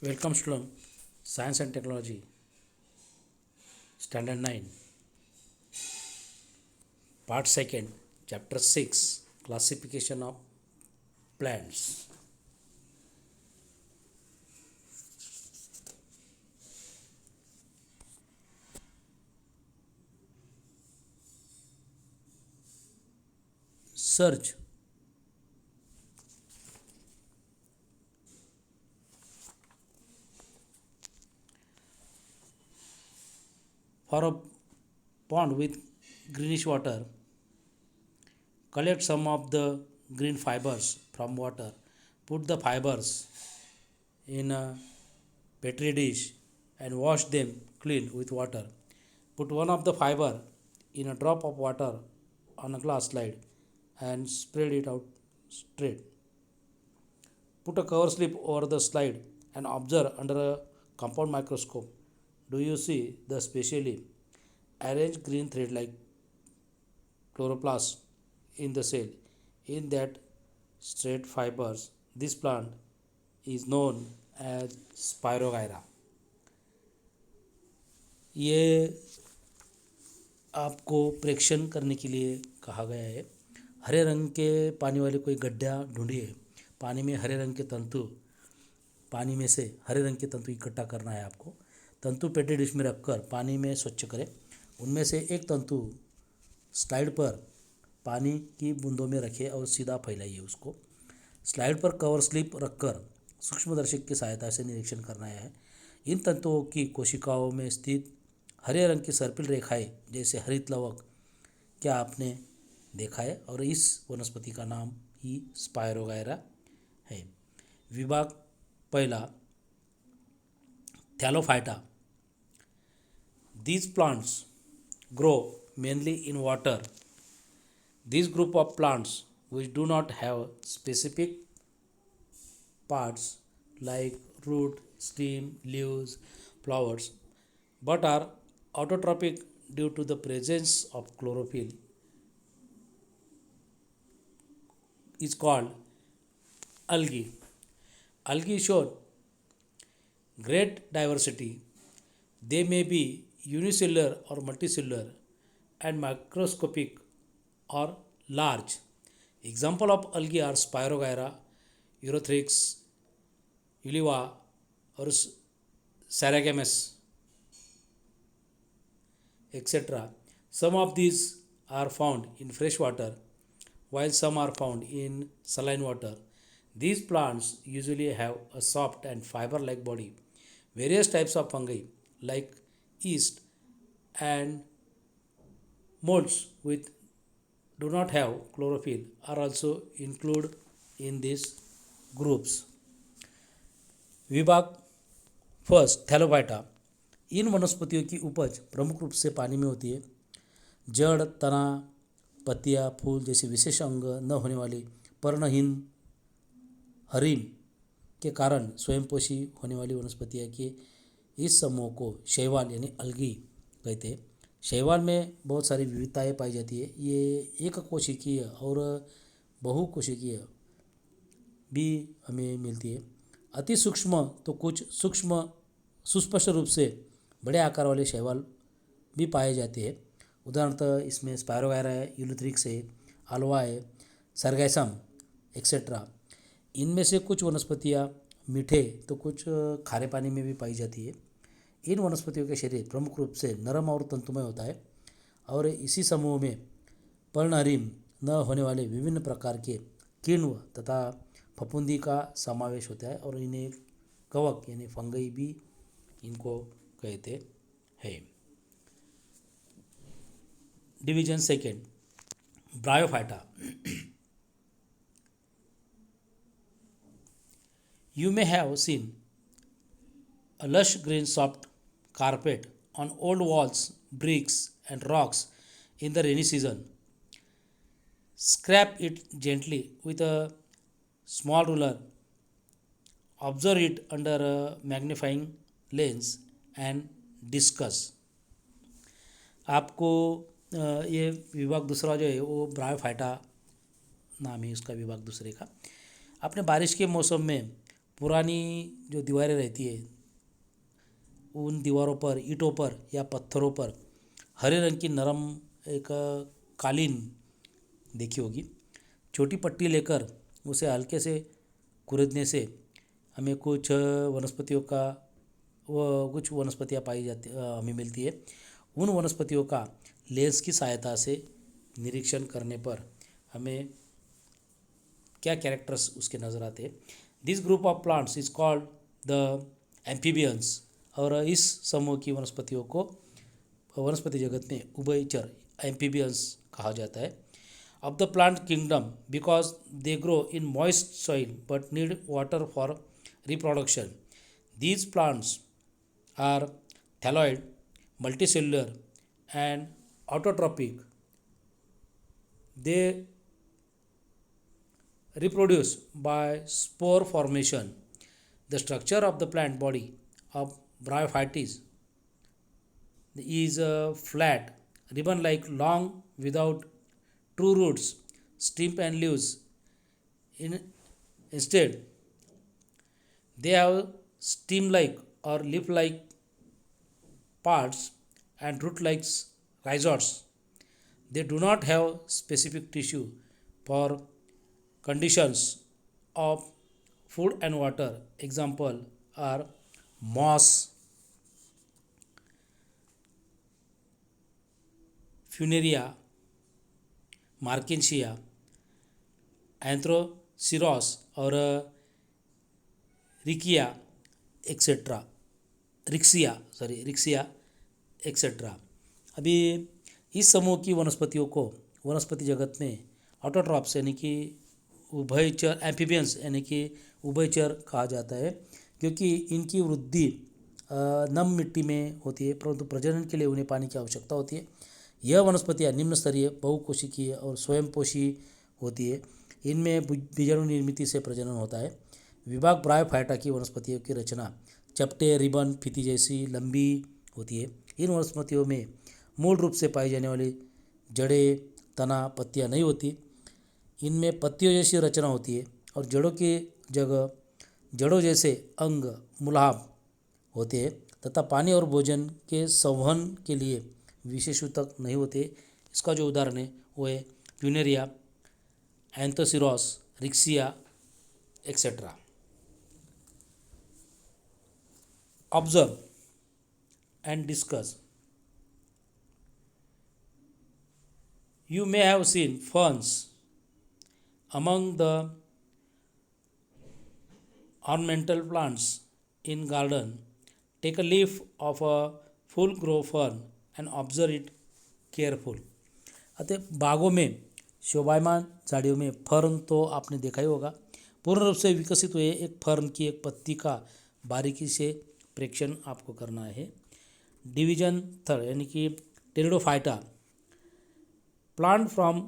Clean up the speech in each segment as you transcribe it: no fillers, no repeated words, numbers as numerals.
Welcome student, Science and Technology, Standard 9, Part 2nd, Chapter 6, Classification of Plants. Search for a pond with greenish water. Collect some of the green fibers from water. Put the fibers in a petri dish and wash them clean with water. Put one of the fiber in a drop of water on a glass slide and spread it out straight. Put a cover slip over the slide and observe under a compound microscope. Do you see the specially arranged green thread like chloroplast in the cell? In that straight fibers, this plant is known as Spirogyra. ये आपको प्रेक्षण करने के लिए कहा गया है। हरे रंग के पानी वाले कोई गड्ढा ढूंढिए। पानी में हरे रंग के तंतु, पानी में से हरे रंग के तंतु इकट्ठा करना है आपको। तंतु पेटी डिश में रखकर पानी में स्वच्छ करें। उनमें से एक तंतु स्लाइड पर पानी की बूंदों में रखें और सीधा फैलाइए उसको। स्लाइड पर कवर स्लिप रखकर सूक्ष्मदर्शक की सहायता से निरीक्षण करना है। इन तंतुओं की कोशिकाओं में स्थित हरे रंग की सर्पिल रेखाएं जैसे हरित लवक क्या आपने देखा है? और इस वनस्पति का नाम ही स्पायरोगायरा है। विभाग पहला, Thallophyta. These plants grow mainly in water. This group of plants which do not have specific parts like root, stem, leaves, flowers, but are autotrophic due to the presence of chlorophyll is called algae. Algae show great diversity. They may be unicellular or multicellular and microscopic or large. Example of algae are Spirogyra, Urothrix, Uliva or Saragamus, etc. Some of these are found in fresh water while some are found in saline water. These plants usually have a soft and fiber-like body. Various types of fungi like yeast and molds which do not have chlorophyll are also included in these groups. विभाग first, Thallophyta. इन वनस्पतियों की उपज प्रमुख रूप से पानी में होती है। जड़, तना, पत्तियाँ, फूल जैसे विशेष अंग न होने वाली पर्णहीन हरिम के कारण स्वयंपोषी होने वाली वनस्पतियाँ के इस समूह को शैवाल यानी अलगी कहते हैं। शैवाल में बहुत सारी विविधताएं पाई जाती है। ये एक कोशिकीय और बहुकोशिकीय भी हमें मिलती है। अति सूक्ष्म तो कुछ सूक्ष्म सुस्पष्ट रूप से बड़े आकार वाले शैवाल भी पाए जाते हैं। उदाहरणतः इसमें स्पायरोगायरा है, यूलिथ्रिक्स है, आल्वा है, सरगैसम एक्सेट्रा। इनमें से कुछ वनस्पतियाँ मीठे तो कुछ खारे पानी में भी पाई जाती है। इन वनस्पतियों के शरीर प्रमुख रूप से नरम और तंतुमय होता है और इसी समूह में पर्णहरिम न होने वाले विभिन्न प्रकार के किण्व तथा फफूंदी का समावेश होता है और इन्हें कवक यानी फंगई भी इनको कहते हैं। Division second, bryophyta. You may have seen a lush green soft carpet on old walls, bricks, and rocks in the rainy season. Scrape it gently with a small ruler. Observe it under a magnifying lens and discuss. आपको ये विभाग दूसरा जो है वो bryophyta नाम है उसका विभाग दूसरे का। आपने बारिश के मौसम में पुरानी जो दीवारें रहती है उन दीवारों पर, ईंटों पर या पत्थरों पर हरे रंग की नरम एक कालीन देखी होगी। छोटी पट्टी लेकर उसे हल्के से कुरेदने से हमें कुछ वनस्पतियाँ पाई जाती हमें मिलती है। उन वनस्पतियों का लेंस की सहायता से निरीक्षण करने पर हमें क्या कैरेक्टर्स उसके नज़र आते हैं। This group of plants is called the amphibians. और इस समूह की वनस्पतियों को वनस्पति जगत में उभयचर एम्फीबियंस कहा जाता है। Of the plant kingdom because they grow in moist soil but need water for reproduction. These plants are thalloid, multicellular and autotrophic. They reproduce by spore formation. The structure of the plant body of bryophytes is flat, ribbon-like, long, without true roots, stem and leaves. Instead, they have stem-like or leaf-like parts and root-like rhizoids. They do not have specific tissue for conditions of food and water. Example are moss, funaria, markensia, anthroceros और Riccia etcetera. अभी इस समूह की वनस्पतियों को वनस्पति जगत में ऑटोट्रॉप्स यानी कि उभयचर, एम्फीबियंस यानी कि उभयचर कहा जाता है, क्योंकि इनकी वृद्धि नम मिट्टी में होती है, परंतु प्रजनन के लिए उन्हें पानी की आवश्यकता होती है। यह वनस्पतियाँ निम्न स्तरीय, बहुकोशिकीय और स्वयंपोषी होती है। इनमें बीजाणु निर्मित से प्रजनन होता है। विभाग ब्रायोफाइटा की वनस्पतियों की रचना चपटे, रिबन, फीती जैसी लंबी होती है। इन वनस्पतियों में मूल रूप से पाई जाने वाली जड़ें, तना, पत्तियां नहीं होती। इनमें पत्तियों जैसी रचना होती है और जड़ों की जगह जड़ों जैसे अंग मूलाभ होते हैं तथा पानी और भोजन के संवहन के लिए विशेष ऊतक नहीं होते। इसका जो उदाहरण है वो है Funaria, Anthoceros, Riccia etcetera. Observe and discuss. You may have seen ferns among the ornamental plants in garden. Take a leaf of a full grow fern and observe it careful. अतः बागों में शोभायमान झाड़ियों में फर्न तो आपने देखा ही होगा। पूर्ण रूप से विकसित हुए एक फर्न की एक पत्ती का बारीकी से प्रेक्षण आपको करना है। डिवीजन थर्ड यानी कि pteridophyta. Plant from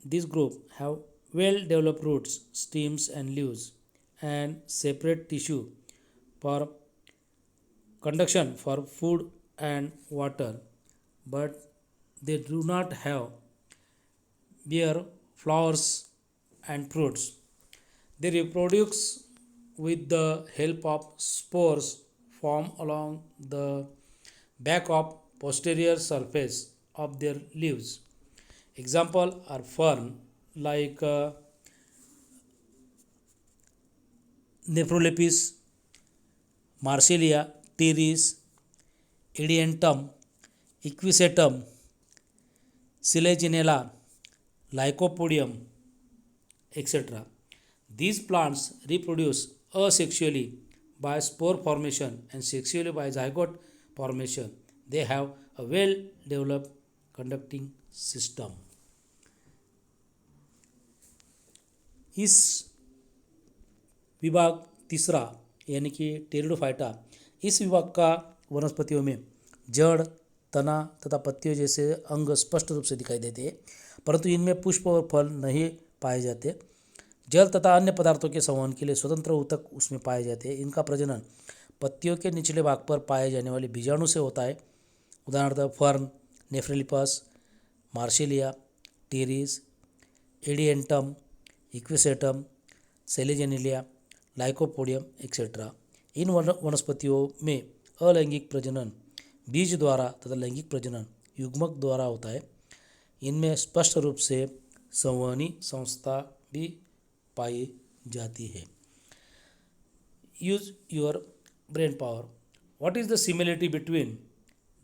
this group have well developed roots, stems and leaves and separate tissue for conduction for food and water, but they do not have bear flowers and fruits. They reproduce with the help of spores formed along the back of posterior surface of their leaves. Example are fern like Nephrolepis, Marsilia, Teres, Ediantum, Equisetum, Sileginella, Lycopodium, etc. These plants reproduce asexually by spore formation and sexually by zygote formation. They have a well developed conducting system. इस विभाग तीसरा यानी कि pteridophyta, इस विभाग का वनस्पतियों में जड़, तना तथा पत्तियों जैसे अंग स्पष्ट रूप से दिखाई देते हैं, परंतु इनमें पुष्प और फल नहीं पाए जाते। जल तथा अन्य पदार्थों के संवहन के लिए स्वतंत्र ऊतक उसमें पाए जाते हैं। इनका प्रजनन पत्तियों के निचले भाग पर पाए जाने वाले बीजाणु से होता है। उदाहरणतः fern, Nephrolepis, Marsilea, Pteris, Adiantum, Equisetum, Selaginella, Lycopodium etcetera. इन वनस्पतियों में अलैंगिक प्रजनन बीज द्वारा तथा लैंगिक प्रजनन युग्मक द्वारा होता है। इनमें स्पष्ट रूप से संवहनी संस्था भी पाई जाती है। Use your brain power. What is the similarity between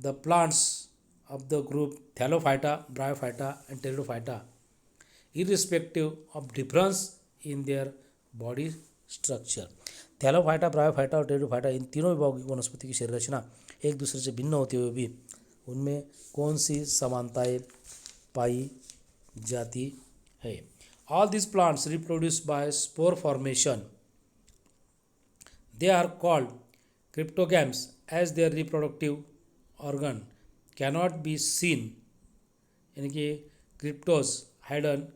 the plants of the group Thallophyta, Bryophyta and Pteridophyta, irrespective of difference in their body structure? Thallophyta, bryophyta और टेरिडोफाइटा इन तीनों विभागों की वनस्पति की शरीर रचना एक दूसरे से भिन्न होते हुए भी उनमें कौन सी समानताएं पाई जाती है? All these plants reproduce by spore formation. They are called cryptogams as their reproductive organ cannot be seen, यानी कि क्रिप्टोस, हाइडन,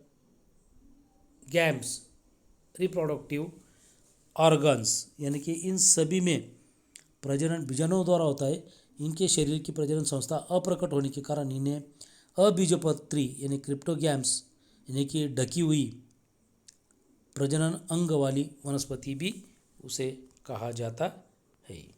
गैम्स, रिप्रोडक्टिव ऑर्गन्स, यानी कि इन सभी में प्रजनन बीजाणुओं द्वारा होता है। इनके शरीर की प्रजनन संस्था अप्रकट होने के कारण इन्हें अबीजपत्री यानी क्रिप्टोगैम्स यानी कि ढकी हुई प्रजनन अंग वाली वनस्पति भी उसे कहा जाता है।